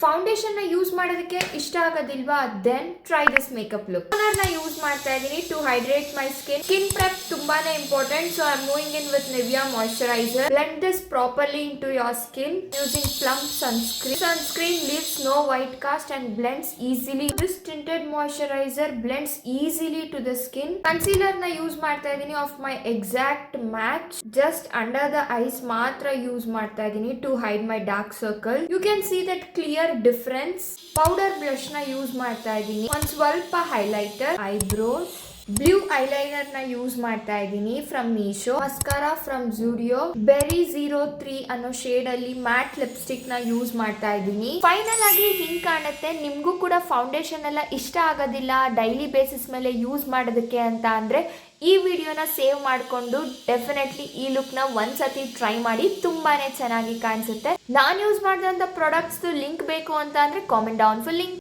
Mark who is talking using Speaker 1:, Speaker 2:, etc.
Speaker 1: Foundation ನ use ಮಾಡೋದಕ್ಕೆ ಇಷ್ಟ ಆಗೋದಿಲ್ವಾ? Then try this makeup look. Toner ನ ಯೂಸ್ ಮಾಡ್ತಾ ಇದ್ದೀನಿ to hydrate my skin. Skin prep ತುಂಬಾನೇ important, so I am moving in with Nivea moisturiser. Blend this properly into your skin using plum sunscreen. Sunscreen leaves no white cast and blends easily. This tinted moisturizer blends easily to the skin. Concealer na use ಮಾಡ್ತಾ ಇದ್ದೀನಿ of my exact match. Just under the eyes ಮಾತ್ರ use ಮಾಡ್ತಾ ಇದ್ದೀನಿ to hide my dark circle. You can see that clear difference. Powder blush ನ use ಮಾಡ್ತಾ ಇದ್ದೀನಿ. ಒಂದ್ ಸ್ವಲ್ಪ ಹೈಲೈಟರ್, ಐಬ್ರೋಸ್, ಬ್ಲೂ ಐಲೈನರ್ ನ ಯೂಸ್ ಮಾಡ್ತಾ ಇದ್ದೀನಿ from Meesho. Mascara from Zudio. Berry 03 ಅನ್ನೋ ಶೇಡ್ ಅಲ್ಲಿ ಮ್ಯಾಟ್ ಲಿಪ್ಸ್ಟಿಕ್ ನ ಯೂಸ್ ಮಾಡ್ತಾ ಇದ್ದೀನಿ. ಫೈನಲ್ ಆಗಿ ಹಿಂಗ್ ಕಾಣುತ್ತೆ. ನಿಮ್ಗೂ ಕೂಡ ಫೌಂಡೇಶನ್ ಎಲ್ಲ ಇಷ್ಟ ಆಗೋದಿಲ್ಲ ಡೈಲಿ ಬೇಸಿಸ್ ಮೇಲೆ ಯೂಸ್ ಮಾಡೋದಕ್ಕೆ ಅಂತ ಅಂದ್ರೆ ಈ ವಿಡಿಯೋನ ಸೇವ್ ಮಾಡಿಕೊಂಡು ಡೆಫಿನೆಟ್ಲಿ ಈ ಲುಕ್ ನ ಒಂದ್ಸತಿ ಟ್ರೈ ಮಾಡಿ, ತುಂಬಾನೇ ಚೆನ್ನಾಗಿ ಕಾಣಿಸುತ್ತೆ. ನಾನು ಯೂಸ್ ಮಾಡಿದಂತ ಪ್ರಾಡಕ್ಟ್ಸ್ ಲಿಂಕ್ ಬೇಕು ಅಂತ ಅಂದ್ರೆ ಕಾಮೆಂಟ್ ಡೌನ್ ಫಾರ್ ಲಿಂಕ್.